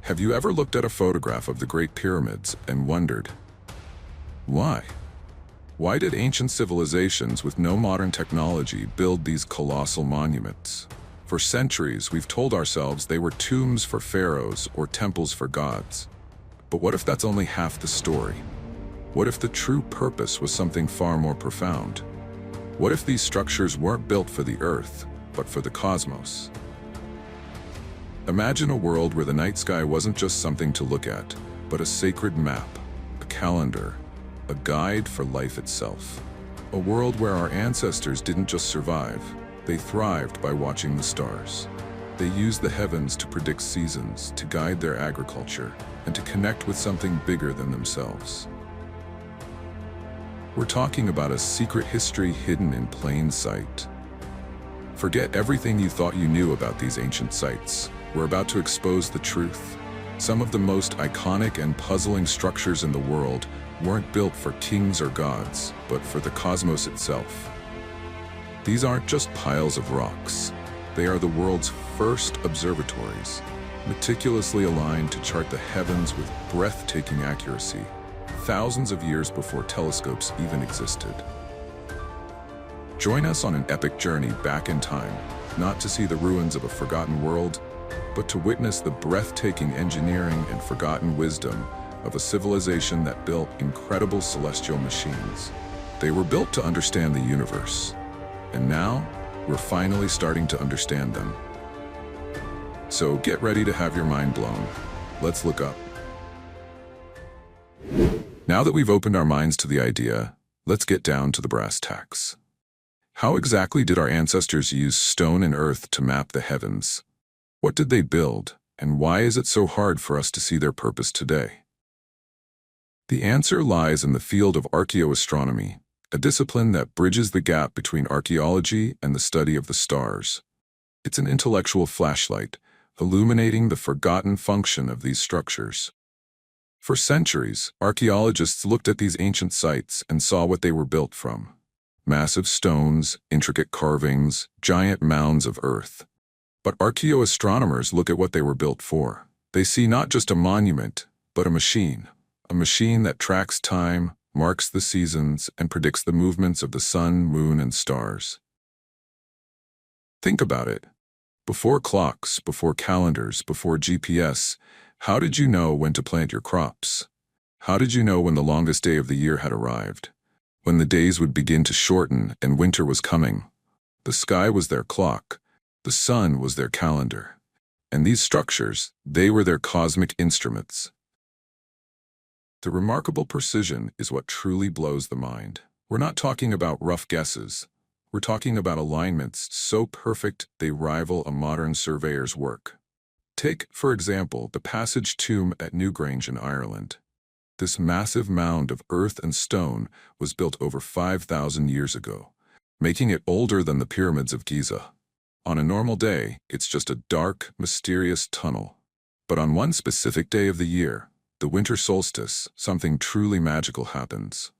Have you ever looked at a photograph of the Great Pyramids and wondered, why? Why did ancient civilizations with no modern technology build these colossal monuments? For centuries, we've told ourselves they were tombs for pharaohs or temples for gods. But what if that's only half the story? What if the true purpose was something far more profound? What if these structures weren't built for the Earth, but for the cosmos? Imagine a world where the night sky wasn't just something to look at, but a sacred map, a calendar, a guide for life itself. A world where our ancestors didn't just survive, they thrived by watching the stars. They used the heavens to predict seasons, to guide their agriculture, and to connect with something bigger than themselves. We're talking about a secret history hidden in plain sight. Forget everything you thought you knew about these ancient sites. We're about to expose the truth. Some of the most iconic and puzzling structures in the world weren't built for kings or gods, but for the cosmos itself. These aren't just piles of rocks. They are the world's first observatories, meticulously aligned to chart the heavens with breathtaking accuracy, thousands of years before telescopes even existed. Join us on an epic journey back in time, not to see the ruins of a forgotten world, but to witness the breathtaking engineering and forgotten wisdom of a civilization that built incredible celestial machines. They were built to understand the universe, and now we're finally starting to understand them. So get ready to have your mind blown. Let's look up. Now that we've opened our minds to the idea, let's get down to the brass tacks. How exactly did our ancestors use stone and earth to map the heavens? What did they build, and why is it so hard for us to see their purpose today? The answer lies in the field of archaeoastronomy, a discipline that bridges the gap between archaeology and the study of the stars. It's an intellectual flashlight, illuminating the forgotten function of these structures. For centuries, archaeologists looked at these ancient sites and saw what they were built from: massive stones, intricate carvings, giant mounds of earth. But archaeoastronomers look at what they were built for. They see not just a monument, but a machine that tracks time, marks the seasons, and predicts the movements of the sun, moon, and stars. Think about it. Before clocks, before calendars, before GPS, how did you know when to plant your crops? How did you know when the longest day of the year had arrived? When the days would begin to shorten and winter was coming? The sky was their clock. The sun was their calendar. And these structures, they were their cosmic instruments. The remarkable precision is what truly blows the mind. We're not talking about rough guesses. We're talking about alignments so perfect they rival a modern surveyor's work. Take, for example, the Passage tomb at Newgrange in Ireland. This massive mound of earth and stone was built over 5,000 years ago, making it older than the pyramids of Giza. On a normal day, it's just a dark, mysterious tunnel. But on one specific day of the year, the winter solstice, something truly magical happens.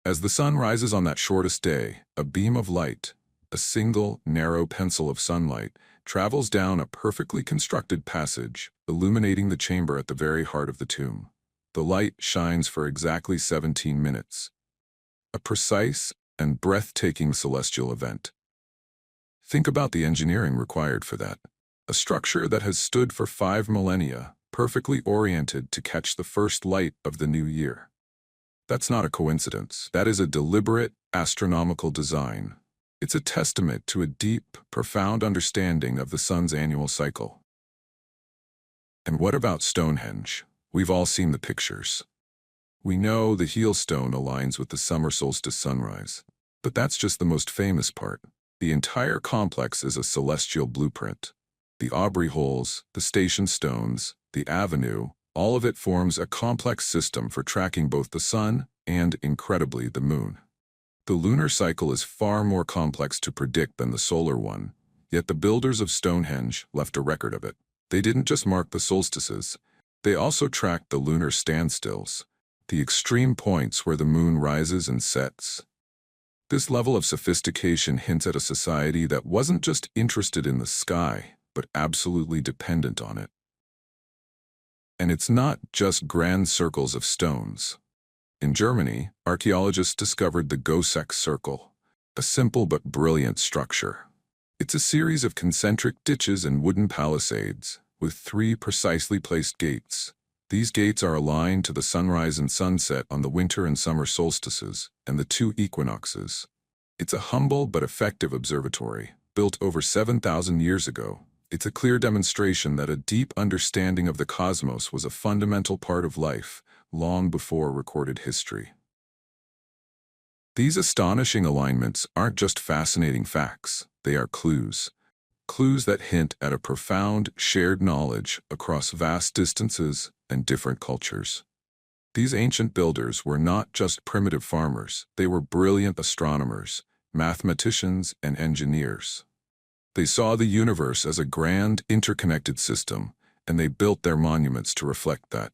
As the sun rises on that shortest day, a beam of light, a single, narrow pencil of sunlight, travels down a perfectly constructed passage, illuminating the chamber at the very heart of the tomb. The light shines for exactly 17 minutes. A precise and breathtaking celestial event. Think about the engineering required for that. A structure that has stood for 5 millennia, perfectly oriented to catch the first light of the new year. That's not a coincidence. That is a deliberate, astronomical design. It's a testament to a deep, profound understanding of the sun's annual cycle. And what about Stonehenge? We've all seen the pictures. We know the heel stone aligns with the summer solstice sunrise. But that's just the most famous part. The entire complex is a celestial blueprint. The Aubrey holes, the station stones, the avenue, all of it forms a complex system for tracking both the sun and, incredibly, the moon. The lunar cycle is far more complex to predict than the solar one, yet the builders of Stonehenge left a record of it. They didn't just mark the solstices, they also tracked the lunar standstills, the extreme points where the moon rises and sets. This level of sophistication hints at a society that wasn't just interested in the sky, but absolutely dependent on it. And it's not just grand circles of stones. In Germany, archaeologists discovered the Goseck Circle, a simple but brilliant structure. It's a series of concentric ditches and wooden palisades, with 3 precisely placed gates. These gates are aligned to the sunrise and sunset on the winter and summer solstices and the 2 equinoxes. It's a humble but effective observatory, built over 7,000 years ago. It's a clear demonstration that a deep understanding of the cosmos was a fundamental part of life, long before recorded history. These astonishing alignments aren't just fascinating facts, they are clues. Clues that hint at a profound shared knowledge across vast distances and different cultures. These ancient builders were not just primitive farmers, they were brilliant astronomers, mathematicians, and engineers. They saw the universe as a grand, interconnected system, and they built their monuments to reflect that.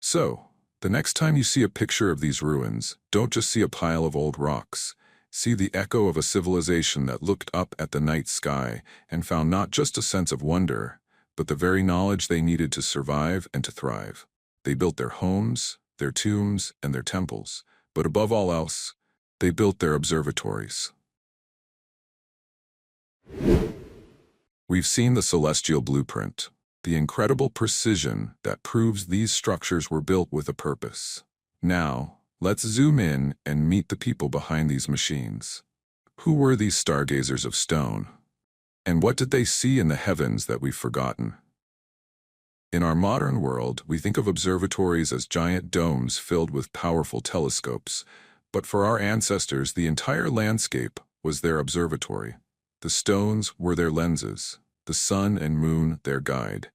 So, the next time you see a picture of these ruins, don't just see a pile of old rocks. See the echo of a civilization that looked up at the night sky and found not just a sense of wonder, but the very knowledge they needed to survive and to thrive. They built their homes, their tombs, and their temples, but above all else, they built their observatories. We've seen the celestial blueprint, the incredible precision that proves these structures were built with a purpose. Now, let's zoom in and meet the people behind these machines. Who were these stargazers of stone? And what did they see in the heavens that we've forgotten? In our modern world, we think of observatories as giant domes filled with powerful telescopes, but for our ancestors, the entire landscape was their observatory. The stones were their lenses, the sun and moon their guide.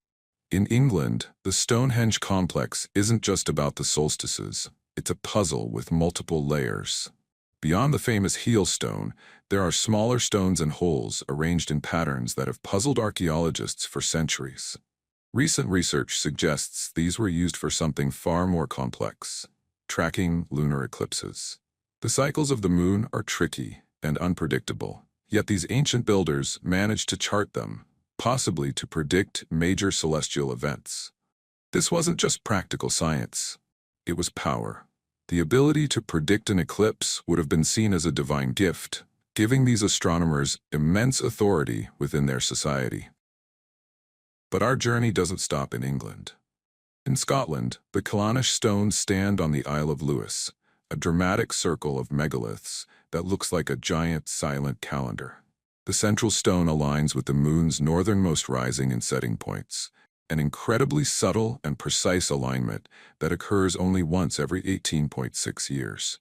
In England, the Stonehenge complex isn't just about the solstices. It's a puzzle with multiple layers. Beyond the famous heel stone, there are smaller stones and holes arranged in patterns that have puzzled archaeologists for centuries. Recent research suggests these were used for something far more complex: tracking lunar eclipses. The cycles of the moon are tricky and unpredictable, yet these ancient builders managed to chart them, possibly to predict major celestial events. This wasn't just practical science. It was power. The ability to predict an eclipse would have been seen as a divine gift, giving these astronomers immense authority within their society. But our journey doesn't stop in England. In Scotland, the Clonish stones stand on the Isle of Lewis, a dramatic circle of megaliths that looks like a giant silent calendar. The central stone aligns with the moon's northernmost rising and setting points, an incredibly subtle and precise alignment that occurs only once every 18.6 years.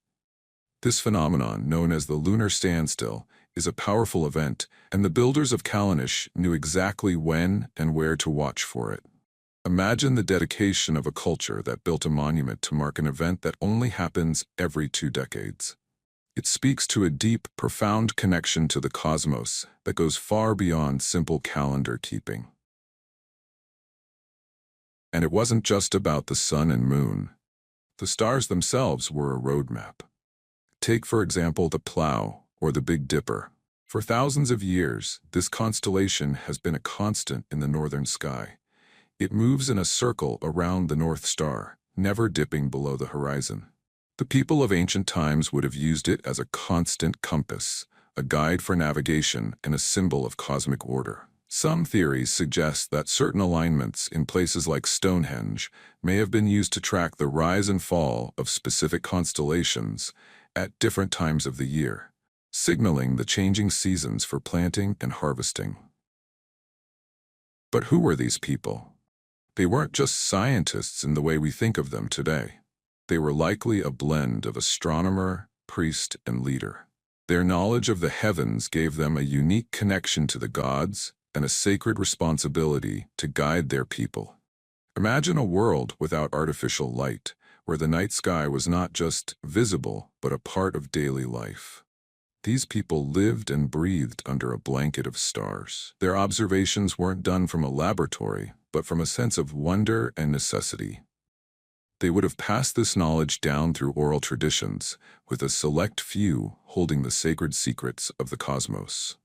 This phenomenon, known as the lunar standstill, is a powerful event, and the builders of Clonish knew exactly when and where to watch for it. Imagine the dedication of a culture that built a monument to mark an event that only happens every 2 decades. It speaks to a deep, profound connection to the cosmos that goes far beyond simple calendar keeping. And it wasn't just about the sun and moon. The stars themselves were a roadmap. Take, for example, the Plough, or the Big Dipper. For thousands of years, this constellation has been a constant in the northern sky. It moves in a circle around the North Star, never dipping below the horizon. The people of ancient times would have used it as a constant compass, a guide for navigation, and a symbol of cosmic order. Some theories suggest that certain alignments in places like Stonehenge may have been used to track the rise and fall of specific constellations at different times of the year, signaling the changing seasons for planting and harvesting. But who were these people? They weren't just scientists in the way we think of them today. They were likely a blend of astronomer, priest, and leader. Their knowledge of the heavens gave them a unique connection to the gods and a sacred responsibility to guide their people. Imagine a world without artificial light, where the night sky was not just visible, but a part of daily life. These people lived and breathed under a blanket of stars. Their observations weren't done from a laboratory, but from a sense of wonder and necessity. They would have passed this knowledge down through oral traditions, with a select few holding the sacred secrets of the cosmos.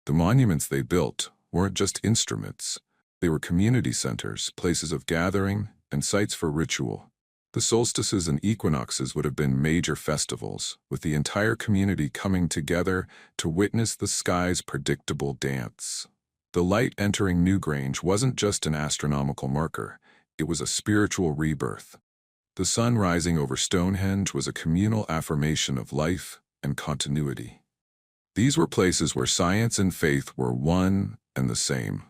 The monuments they built, weren't just instruments. They were community centers, places of gathering, and sites for ritual. The solstices and equinoxes would have been major festivals, with the entire community coming together to witness the sky's predictable dance. The light entering Newgrange wasn't just an astronomical marker, it was a spiritual rebirth. The sun rising over Stonehenge was a communal affirmation of life and continuity. These were places where science and faith were one and the same.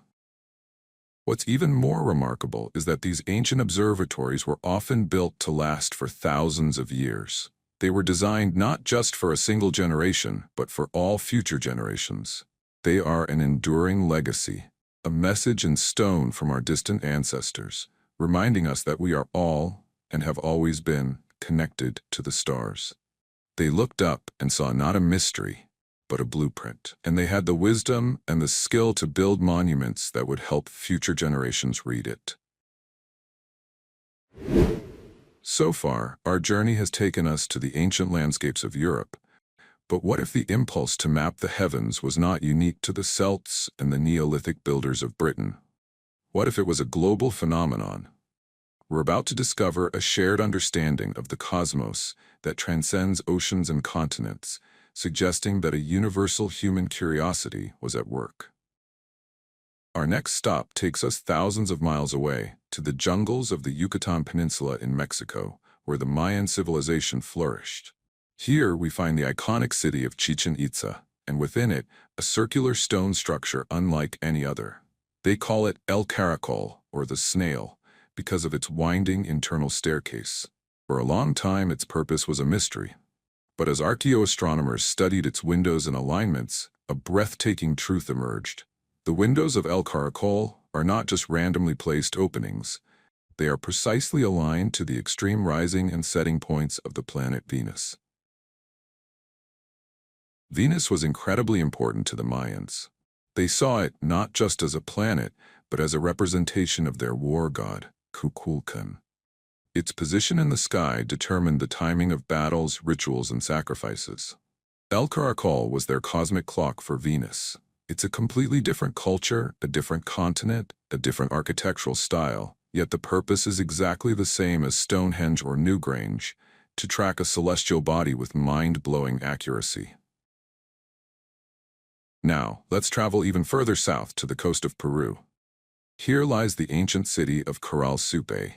What's even more remarkable is that these ancient observatories were often built to last for thousands of years. They were designed not just for a single generation, but for all future generations. They are an enduring legacy, a message in stone from our distant ancestors, reminding us that we are all, and have always been, connected to the stars. They looked up and saw not a mystery, but a blueprint, and they had the wisdom and the skill to build monuments that would help future generations read it. So far, our journey has taken us to the ancient landscapes of Europe. But what if the impulse to map the heavens was not unique to the Celts and the Neolithic builders of Britain? What if it was a global phenomenon? We're about to discover a shared understanding of the cosmos that transcends oceans and continents, suggesting that a universal human curiosity was at work. Our next stop takes us thousands of miles away, to the jungles of the Yucatan Peninsula in Mexico, where the Mayan civilization flourished. Here we find the iconic city of Chichen Itza, and within it, a circular stone structure unlike any other. They call it El Caracol, or the snail, because of its winding internal staircase. For a long time, its purpose was a mystery. But as archaeoastronomers studied its windows and alignments, a breathtaking truth emerged. The windows of El Caracol are not just randomly placed openings. They are precisely aligned to the extreme rising and setting points of the planet Venus. Venus was incredibly important to the Mayans. They saw it not just as a planet, but as a representation of their war god, Kukulkan. Its position in the sky determined the timing of battles, rituals, and sacrifices. El Caracol was their cosmic clock for Venus. It's a completely different culture, a different continent, a different architectural style, yet the purpose is exactly the same as Stonehenge or Newgrange, to track a celestial body with mind-blowing accuracy. Now, let's travel even further south to the coast of Peru. Here lies the ancient city of Caracol,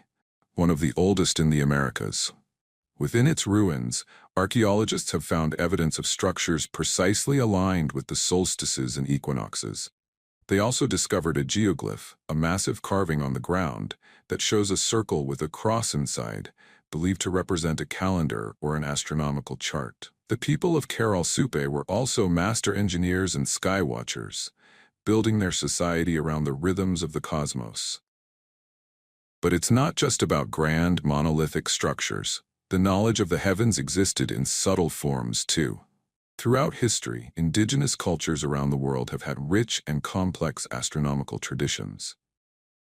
one of the oldest in the Americas. Within its ruins, archaeologists have found evidence of structures precisely aligned with the solstices and equinoxes. They also discovered a geoglyph, a massive carving on the ground, that shows a circle with a cross inside, believed to represent a calendar or an astronomical chart. The people of Caracol were also master engineers and sky watchers, building their society around the rhythms of the cosmos. But it's not just about grand, monolithic structures. The knowledge of the heavens existed in subtle forms, too. Throughout history, indigenous cultures around the world have had rich and complex astronomical traditions.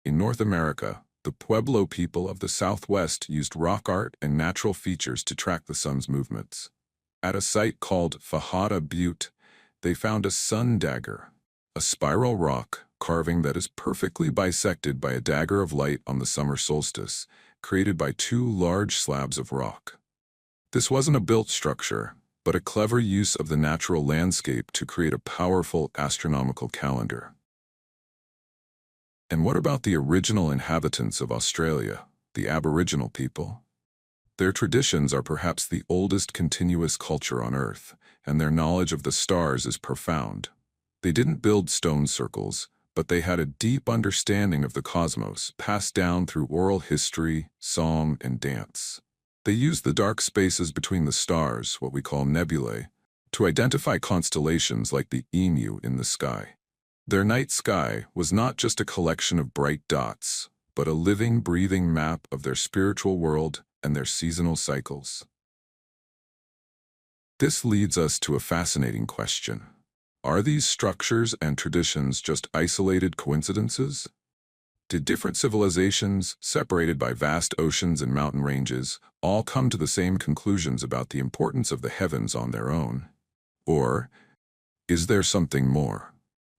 In North America, the Pueblo people of the Southwest used rock art and natural features to track the sun's movements. At a site called Fajada Butte, they found a sun dagger, a spiral rock carving that is perfectly bisected by a dagger of light on the summer solstice, created by two large slabs of rock. This wasn't a built structure, but a clever use of the natural landscape to create a powerful astronomical calendar. And what about the original inhabitants of Australia, the Aboriginal people? Their traditions are perhaps the oldest continuous culture on Earth, and their knowledge of the stars is profound. They didn't build stone circles, but they had a deep understanding of the cosmos, passed down through oral history, song, and dance. They used the dark spaces between the stars, what we call nebulae, to identify constellations like the emu in the sky. Their night sky was not just a collection of bright dots, but a living, breathing map of their spiritual world and their seasonal cycles. This leads us to a fascinating question. Are these structures and traditions just isolated coincidences? Did different civilizations, separated by vast oceans and mountain ranges, all come to the same conclusions about the importance of the heavens on their own? Or is there something more?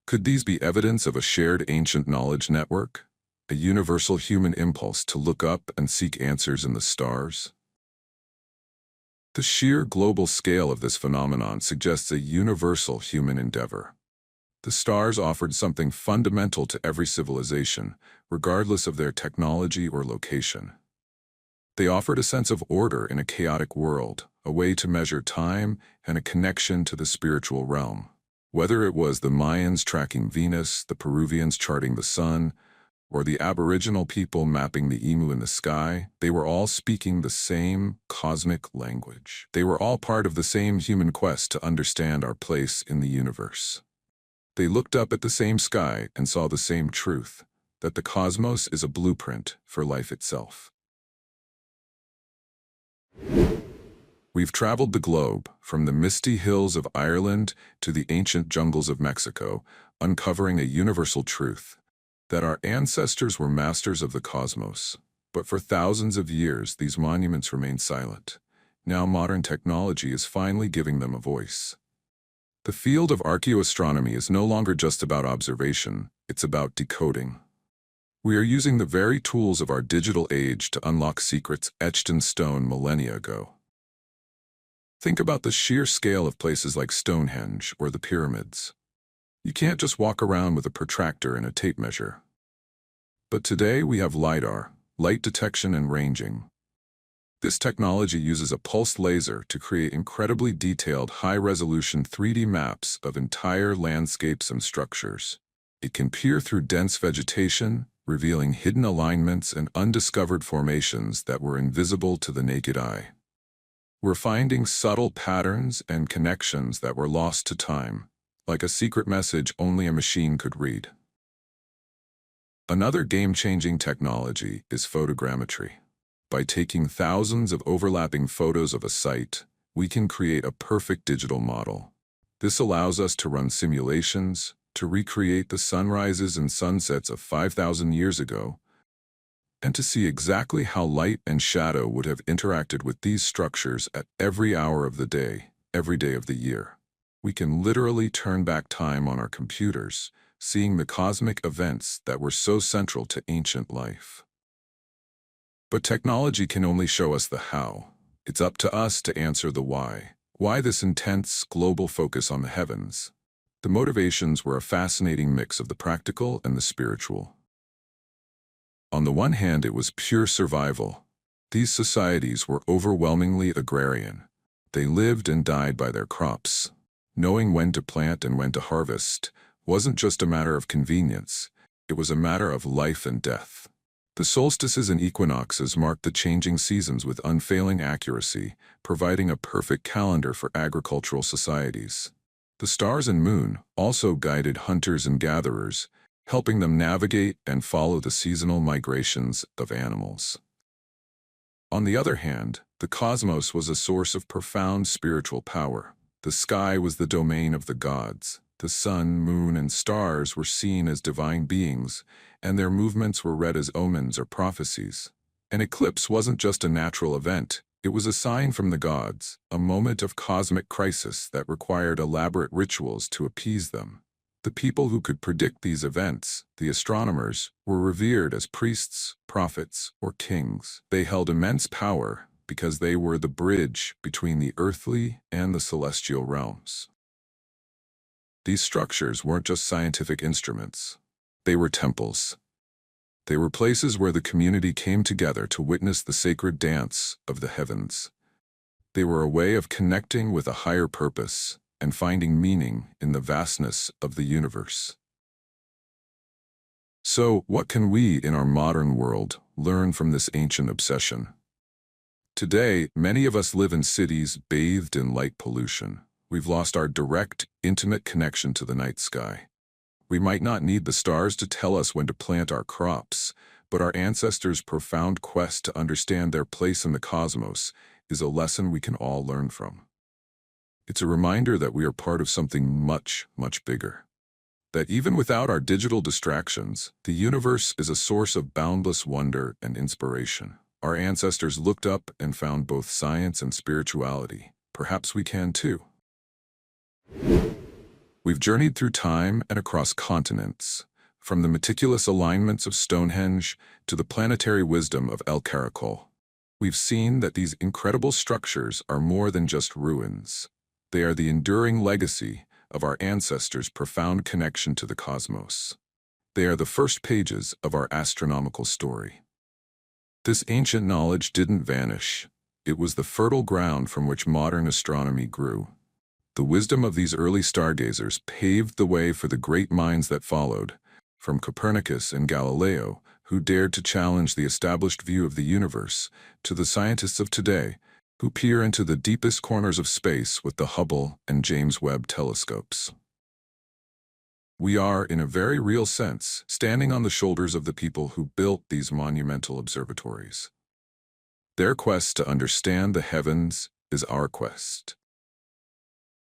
Could these be evidence of a shared ancient knowledge network? A universal human impulse to look up and seek answers in the stars? The sheer global scale of this phenomenon suggests a universal human endeavor. The stars offered something fundamental to every civilization, regardless of their technology or location. They offered a sense of order in a chaotic world, a way to measure time, and a connection to the spiritual realm. Whether it was the Mayans tracking Venus, the Peruvians charting the sun, or the Aboriginal people mapping the emu in the sky, they were all speaking the same cosmic language. They were all part of the same human quest to understand our place in the universe. They looked up at the same sky and saw the same truth, that the cosmos is a blueprint for life itself. We've traveled the globe, from the misty hills of Ireland to the ancient jungles of Mexico, uncovering a universal truth, that our ancestors were masters of the cosmos. But for thousands of years, these monuments remained silent. Now modern technology is finally giving them a voice. The field of archaeoastronomy is no longer just about observation, it's about decoding. We are using the very tools of our digital age to unlock secrets etched in stone millennia ago. Think about the sheer scale of places like Stonehenge or the pyramids. You can't just walk around with a protractor and a tape measure. But today we have LiDAR, light detection and ranging. This technology uses a pulsed laser to create incredibly detailed, high-resolution 3D maps of entire landscapes and structures. It can peer through dense vegetation, revealing hidden alignments and undiscovered formations that were invisible to the naked eye. We're finding subtle patterns and connections that were lost to time, like a secret message only a machine could read. Another game-changing technology is photogrammetry. By taking thousands of overlapping photos of a site, we can create a perfect digital model. This allows us to run simulations, to recreate the sunrises and sunsets of 5,000 years ago, and to see exactly how light and shadow would have interacted with these structures at every hour of the day, every day of the year. We can literally turn back time on our computers, seeing the cosmic events that were so central to ancient life. But technology can only show us the how. It's up to us to answer the why. Why this intense, global focus on the heavens? The motivations were a fascinating mix of the practical and the spiritual. On the one hand, it was pure survival. These societies were overwhelmingly agrarian. They lived and died by their crops. Knowing when to plant and when to harvest wasn't just a matter of convenience, it was a matter of life and death. The solstices and equinoxes marked the changing seasons with unfailing accuracy, providing a perfect calendar for agricultural societies. The stars and moon also guided hunters and gatherers, helping them navigate and follow the seasonal migrations of animals. On the other hand, the cosmos was a source of profound spiritual power. The sky was the domain of the gods. The sun, moon, and stars were seen as divine beings, and their movements were read as omens or prophecies. An eclipse wasn't just a natural event, it was a sign from the gods, a moment of cosmic crisis that required elaborate rituals to appease them. The people who could predict these events, the astronomers, were revered as priests, prophets, or kings. They held immense power because they were the bridge between the earthly and the celestial realms. These structures weren't just scientific instruments. They were temples. They were places where the community came together to witness the sacred dance of the heavens. They were a way of connecting with a higher purpose and finding meaning in the vastness of the universe. So, what can we in our modern world learn from this ancient obsession? Today, many of us live in cities bathed in light pollution. We've lost our direct, intimate connection to the night sky. We might not need the stars to tell us when to plant our crops, but our ancestors' profound quest to understand their place in the cosmos is a lesson we can all learn from. It's a reminder that we are part of something much, much bigger. That even without our digital distractions, the universe is a source of boundless wonder and inspiration. Our ancestors looked up and found both science and spirituality. Perhaps we can too. We've journeyed through time and across continents, from the meticulous alignments of Stonehenge to the planetary wisdom of El Caracol. We've seen that these incredible structures are more than just ruins. They are the enduring legacy of our ancestors' profound connection to the cosmos. They are the first pages of our astronomical story. This ancient knowledge didn't vanish. It was the fertile ground from which modern astronomy grew. The wisdom of these early stargazers paved the way for the great minds that followed, from Copernicus and Galileo, who dared to challenge the established view of the universe, to the scientists of today, who peer into the deepest corners of space with the Hubble and James Webb telescopes. We are, in a very real sense, standing on the shoulders of the people who built these monumental observatories. Their quest to understand the heavens is our quest.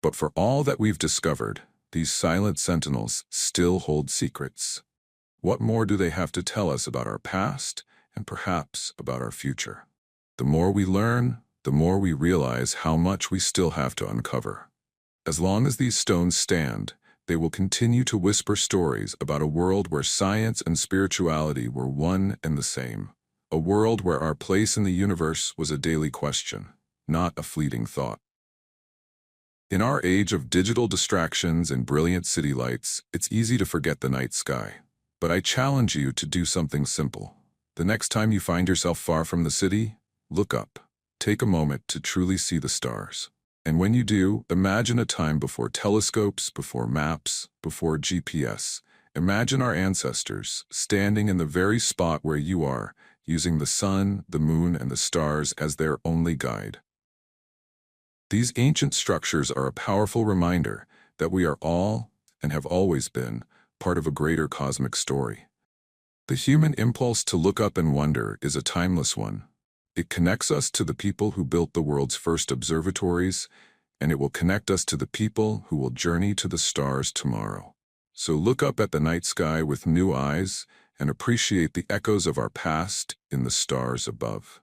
But for all that we've discovered, these silent sentinels still hold secrets. What more do they have to tell us about our past and perhaps about our future? The more we learn, the more we realize how much we still have to uncover. As long as these stones stand, they will continue to whisper stories about a world where science and spirituality were one and the same. A world where our place in the universe was a daily question, not a fleeting thought. In our age of digital distractions and brilliant city lights, it's easy to forget the night sky. But I challenge you to do something simple. The next time you find yourself far from the city, look up. Take a moment to truly see the stars. And when you do, imagine a time before telescopes, before maps, before GPS. Imagine our ancestors standing in the very spot where you are, using the sun, the moon, and the stars as their only guide. These ancient structures are a powerful reminder that we are all, and have always been, part of a greater cosmic story. The human impulse to look up and wonder is a timeless one. It connects us to the people who built the world's first observatories, and it will connect us to the people who will journey to the stars tomorrow. So look up at the night sky with new eyes and appreciate the echoes of our past in the stars above.